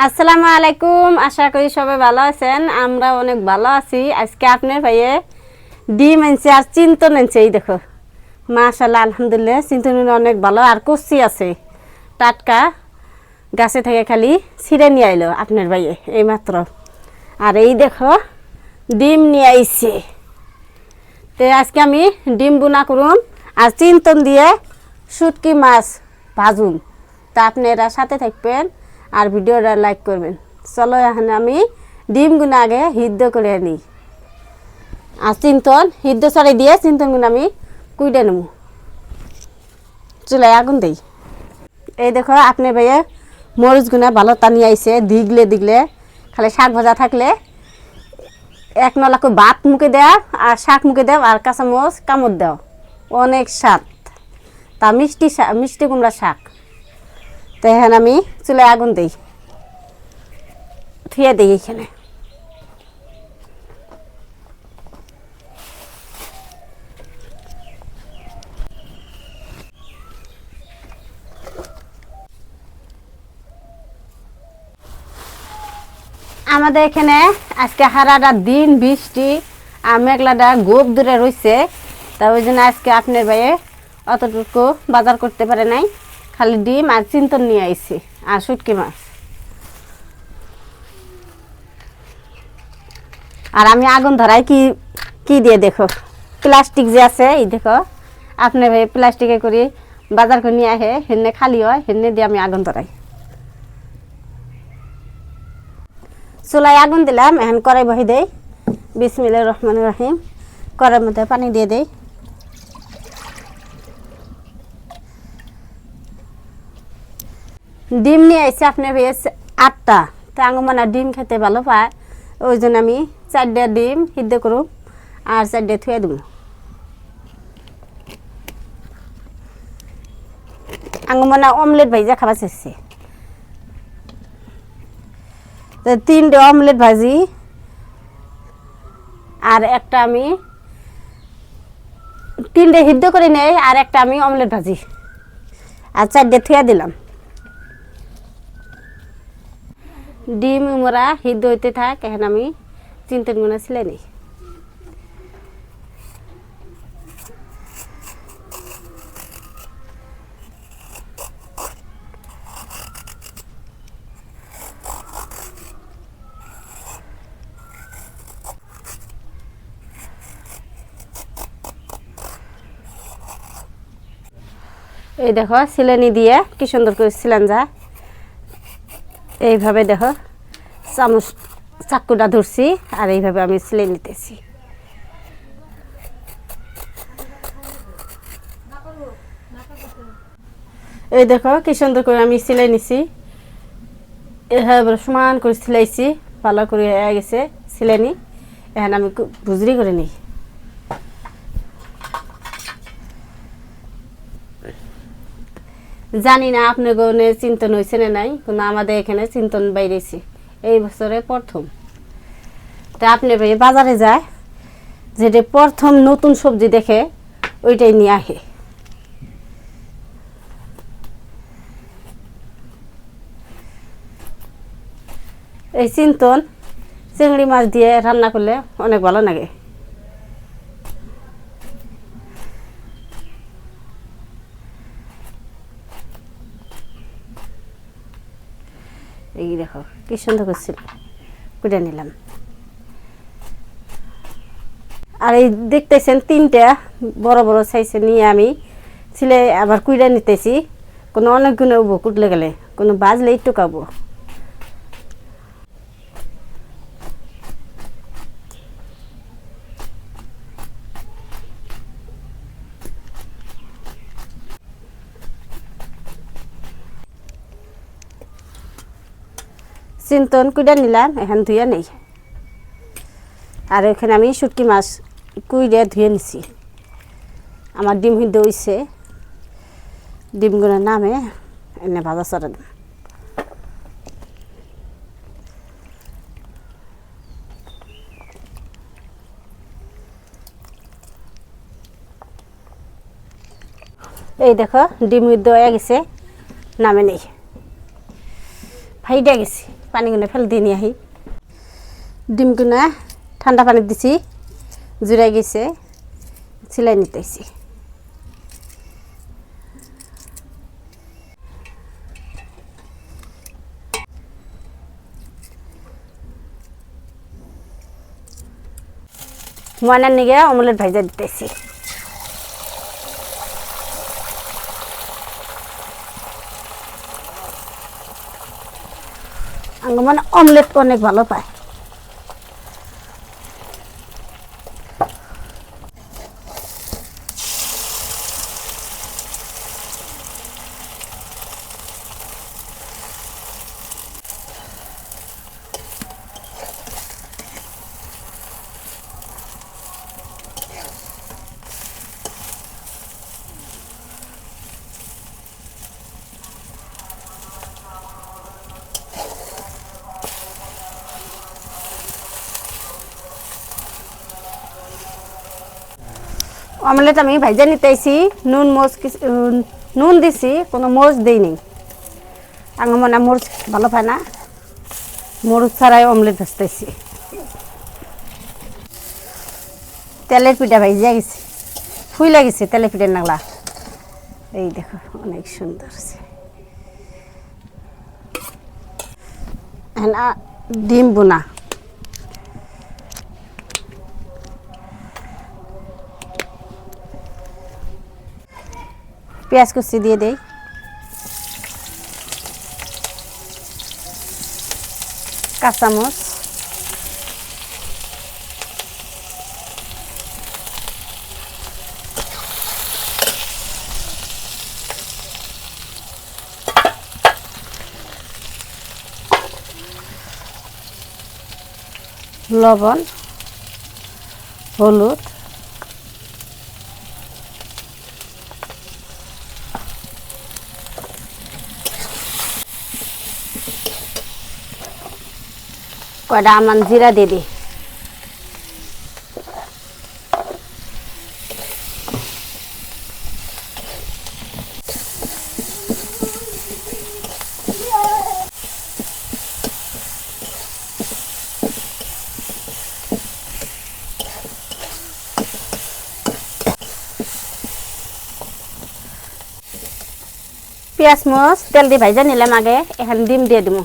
আসসালামু আলাইকুম, আশা করি সবাই ভালো আছেন। আমরা অনেক ভালো আছি। আজকে আপনার ভাইয়ে ডিম আনছে আর চিন্তন আনছে। এই দেখো, মাশাআল্লাহ, আলহামদুলিল্লাহ, চিন্তন অনেক ভালো। আর কচি আছে, টাটকা, গাছে থেকে খালি ছিঁড়ে নিয়ে আইলো আপনার ভাইয়ে এইমাত্র। আর এই দেখো, ডিম নিয়ে আইছে। তো আজকে আমি ডিম বুনা করুম আর চিন্তন দিয়ে শুটকি মাছ ভাজুম। তা আপনারা সাথে থাকবেন আর ভিডিওটা লাইক করবেন। চলো এখন আমি ডিমগুলো আগে সিদ্ধ করে নিই আর চিন্তন সিদ্ধ ছড়াই দিয়ে চিন্তনগুলো আমি কুইডে নেব। চুলায় আগুন দিই। এই দেখো আপনি ভাইয়া মরিচগুনা ভালো টানিয়ে আইছে, দিগলে দিগলে। খালি শাক ভাজা থাকলে এক নলা করে ভাত মুখে দেওয়া আর শাক মুখে দেও আর কাঁচামরিচ কামড় দেও, অনেক স্বাদ। তা মিষ্টি কুমড়া শাক। তো এখন আমি চুলায় আগুন দিই, থুয়ে দিই এখানে। আমাদের এখানে আজকে সারাটা দিন বৃষ্টি আর মেঘলাটা গোপ দূরে রয়েছে। তা ওই জন্য আজকে আপনার ভাইয়ে অতটুকু বাজার করতে পারে নাই, খালি ডিম আর চিন্তন নিয়ে আইছি আর শুটকি মাছ। আর আমি আগুন ধরাই কি দিয়ে দেখো, প্লাস্টিক যে আছে এই দেখো, আপনার ভাই প্লাস্টিকে করে বাজার করে নিয়ে আসে, হেনে খালি হয়, হেনে দিয়ে আমি আগুন ধরাই। চুলায় আগুন দিলাম, এখন কড়াই বহি দেই। বিসমিল্লাহির রহমানির রহিম। কড়াইয়ের মধ্যে পানি দিয়ে দেই। ডিম নিয়ে আসছে আপনার ভাই 8টা। তো আঙুমানা ডিম খেতে ভালো পায়, ওই জন্য আমি 4টা ডিম সিদ্ধ করুম আর 4টা থুয়ে দেবো। আঙুমানা অমলেট ভাইজা খাবার চাইছে, তো 3টে অমলেট ভাজি আর একটা আমি 3টে সিদ্ধ করে নেই আর একটা আমি অমলেট ভাজি আর 4টে থুয়ে দিলাম। ডিম মোরা সিদ্ধ হইতে থাক, এখন আমি চিন্তনগুলো ছিলে নিই। এই দেখো সিলেনি দিয়ে কি সুন্দর করে সিলেন যায়। এইভাবে দেখো চামচ চাকুটা ধরছি আর এইভাবে আমি সিলে নিতেছি। এই দেখো কি সুন্দর করে আমি সিলাই নিছি, এভাবে সমান করে সিলাইছি, ভালো করে হয়ে গেছে সিলাইনি। এখন আমি ভুজরি করে নিই। জানি না আপনার গনে চিন্তন হয়েছে না নাই, কিন্তু আমাদের এখানে চিন্তন বাইরেছি এই বছরে প্রথম। তা আপনি ভাই বাজারে যায়, যেটা প্রথম নতুন সবজি দেখে ওইটাই নিয়ে আসে। এই চিন্তন চিংড়ি মাছ দিয়ে রান্না করলে অনেক ভালো লাগে। এই দেখো কি সুন্দর করছিল, কুড়ে নিলাম। আর এই দেখতেছেন 3টে বড় বড় সাইজে নিয়ে আমি ছিলে আবার কুড়ে নিতেছি। কোনো অনেকগুলো উবো কুটলে গেলে, কোনো বাজলে একটু খাবো। চিন্তন কুইডা নিলাম, এখন ধুয়ে নেই। আর এখানে আমি শুটকি মাছ কুইডে ধুয়ে নিছি। আমার ডিম সিদ্ধ হয়েছে, ডিমগুলোর নামে এনে ভাজা চড়া দেব। এই দেখো ডিম সিদ্ধ হয়ে গেছে, নামে নেই, ফাইডে গেছি পানিগুলো ফেলে দিয়ে নিয়ে আহি ডিমগুলো ঠান্ডা পানি দিছি জুড়াই গেছে সিলাই নিতেছি ময়নার নিগে অমলেট ভাইজা দিতেছি মানে অমলেট অনেক ভালো পায় অমলেট আমি ভাইজা নিতেছি নুন দিছি কোনো মরিচ দিইনি আমার মনে মরিচ ভালো পায় না মরিচ ছাড়াই অমলেট ভাজতেছি তেলের পিঠা ভাইজা গেছে ফুইলা গেছে তেলের পিঠার নাগলা এই দেখো অনেক সুন্দর ডিম বোনা পেঁয়াজ কুচি দিয়ে দেই কাঁচামরিচ লবণ হলুদ কয়টা আমান জিরা দিয়ে দিই পেঁয়াজ মরিচ তেল দিয়ে ভাজা নিলাম আগে এখন ডিম দিয়ে দিব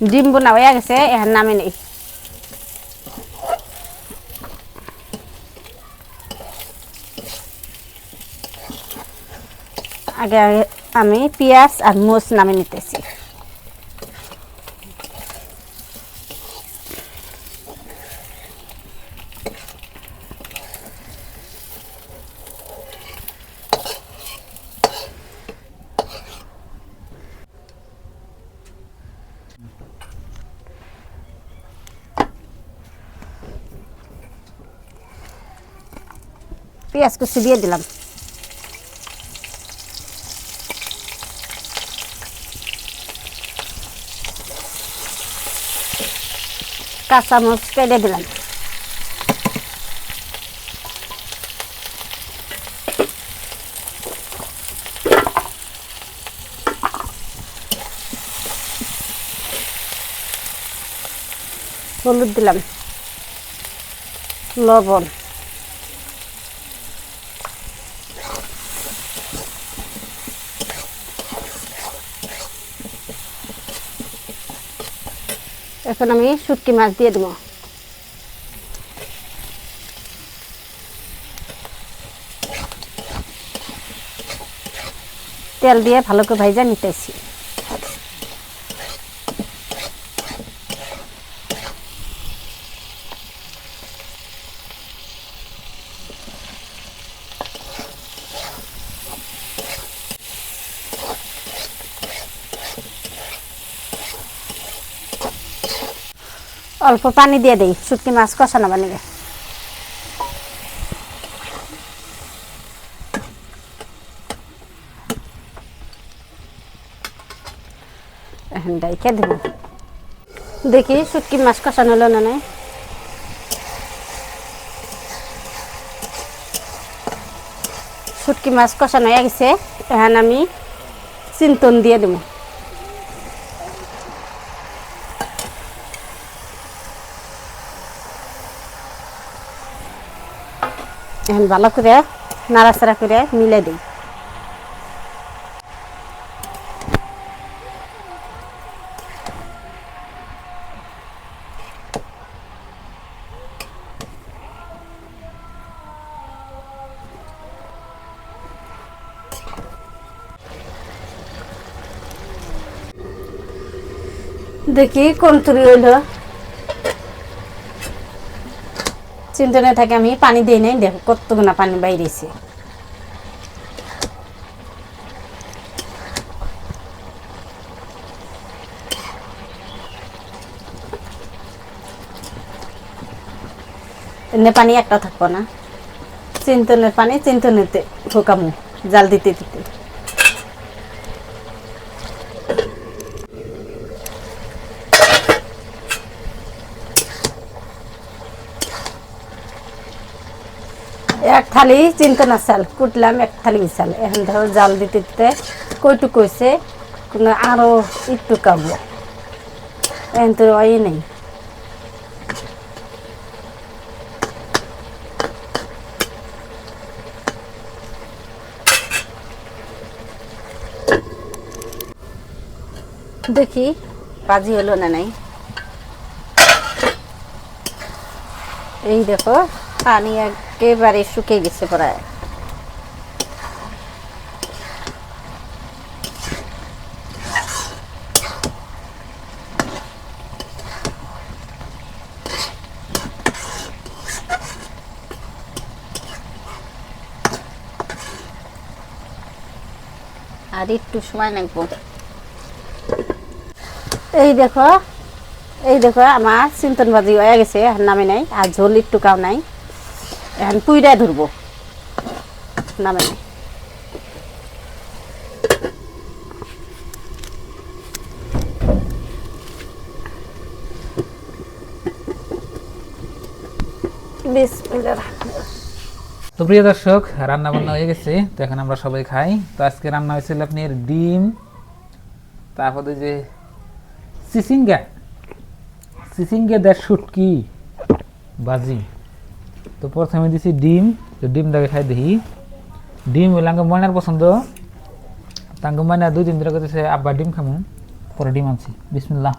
ডিম বোনা হয়ে গেছে এখন নামে নেই আগে আগে আমি পেঁয়াজ আর মরিচ নামে নিতেছি পেঁয়াজ কুচি দিয়ে দিলাম কাঁচামরিচ কেটে দিলাম হলুদ দিলাম লবণ এখন আমি শুটকি মাছ দিয়ে দেব তেল দিয়ে ভালো করে ভাজা নিতেছি অল্প পানি দিয়ে দেই শুটকি মাছ কষানো বানিয়ে। এখন ডাইকা দেব। দেখি শুটকি মাছ কষানো হলো না নাই। শুটকি মাছ কষানো হয়ে গেছে, এখন আমি চিন্তন দিয়ে দেব। এখন ভালো করে নাড়াচাড়া করে মিলে দিই। দেখি কোন তুরি হইল। চিন্তনে থাকে আমি পানি দিই নাই, দেখো কতগুনা পানি বাইরেছে। এনে পানি একটা থাকবো না, চিন্তনের পানি চিন্তনেতে ঢোকামু জাল দিতে দিতে। এক থালি চিন্তনা চাল কুটলাম, এক থালি চাল। এখন ধরো জাল দিতে দিতে কইটুক হয়েছে, কোনো আরো একটু কাবো। এখন তো ওই নেই। দেখি ভাজি হলো না নাই। এই দেখো পানি একেবারে শুকিয়ে গেছে প্রায়। আর একটু সময় লাগবো। এই দেখো, এই দেখো আমার চিন্তন ভাজি হয়ে গেছে, এখন নামে নাই। আর ঝোল একটু কাও নাই, এখন পুইরা ধরবো, নামে নাই। তো প্রিয় দর্শক, রান্না বান্না হয়ে গেছে, তো এখন আমরা সবাই খাই। তো আজকে রান্না হয়েছিল আপনার ডিম, তারপরে যে চিচিঙ্গা দেয় শুটকি বাজি। তো প্রথমে দিছি ডিম, তো ডিমটাকে খাই দেখি। ডিম হইলে আমাকে ময়নার পছন্দ, তাকে ময়না 2-3 দিন করতেছে আব্বা ডিম খামু, পরে ডিম আনছি। বিসমিল্লাহ।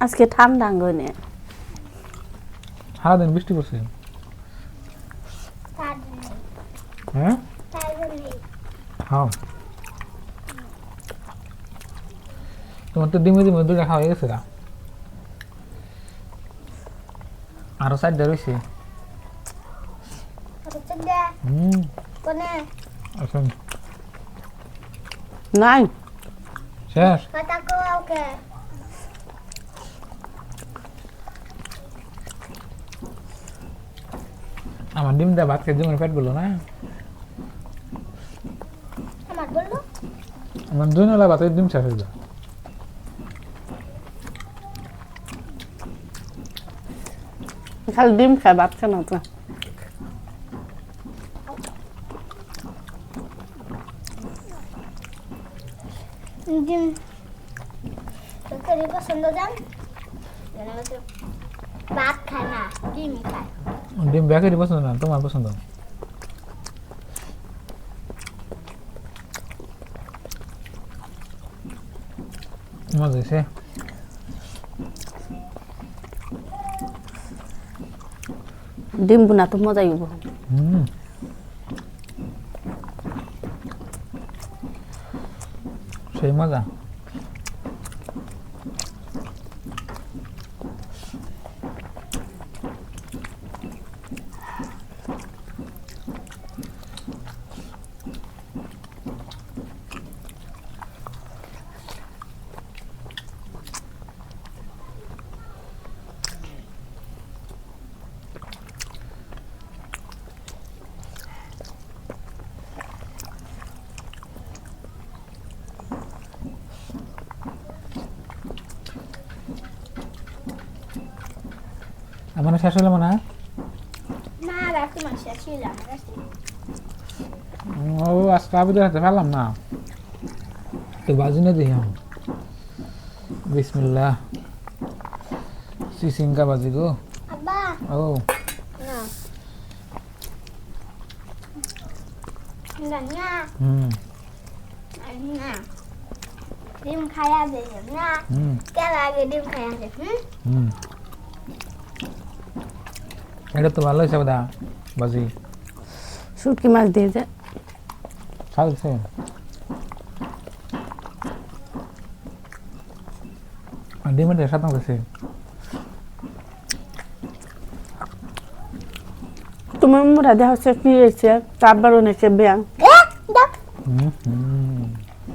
আজকে ঠান্ডা আঙ্গনে, সারাদিন বৃষ্টি পড়ছে। হ্যাঁ হ্যাঁ, তোমার তো ডিমে দুটা খাওয়া হয়ে গেছে না, আরো 4টা রয়েছে। নাই শেষ। আমার ডিমটা ভাত খেয়ে ডিমের পেট বললো না, আমার 2 নলা ভাতের ডিম শেষ হয়ে যায়। খালি ডিম খায়, ভাত খায় না তো। ডিম তরকারি পছন্দ জান, ভাত খায় না, ডিম খায়। ডিম বেকারি পছন্দ না, তোমার পছন্দ? মজা হয়েছে। ডিম বুনা তো মজাই হইব। সেই মজা। আমার শেষ হলো মনে হয়। না রাখতে মাসে ছিল আমার কাছে ও আজকে আবিদের হাতে পেলাম না, একটু বাজি না দিই। বিসমিল্লাহ, সিসিঙ্গা বাজি গো। আব্বা ও না না না হুম না ডিম খায়া দে না হুম কেন আগে ডিম খায়া দে হুম, এটা তো ভালো হয়েছে দা বাজি। শুটকি মাছ দিয়ে যে খাইছে আর ডিমের সাথে গেছে। তোমার মুরা দেওয়া হচ্ছে কি হয়েছে তারপর অনেকে ব্যাং দেখ হুম হুম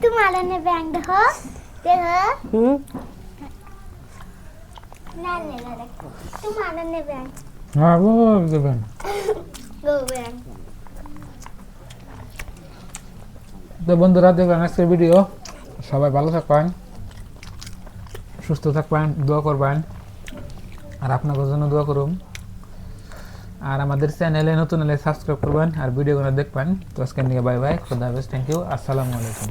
তোমার এনে ব্যাং দেখো দেখো হুম না না দেখ তোমার এনে ব্যাং হ্যাঁ গো দেবেন। গো ব্যাং তো বন্ধুরা দেখবেন আজকের ভিডিও, সবাই ভালো থাকবেন, সুস্থ থাকবেন, দোয়া করবেন, আর আপনাদের জন্য দোয়া করুন। আর আমাদের চ্যানেলে নতুন হলে সাবস্ক্রাইব করবেন আর ভিডিওগুলো দেখবেন। তো আজকে নিয়ে বাই বাই, খুদা হাফেজ, থ্যাংক ইউ, আসসালামু আলাইকুম।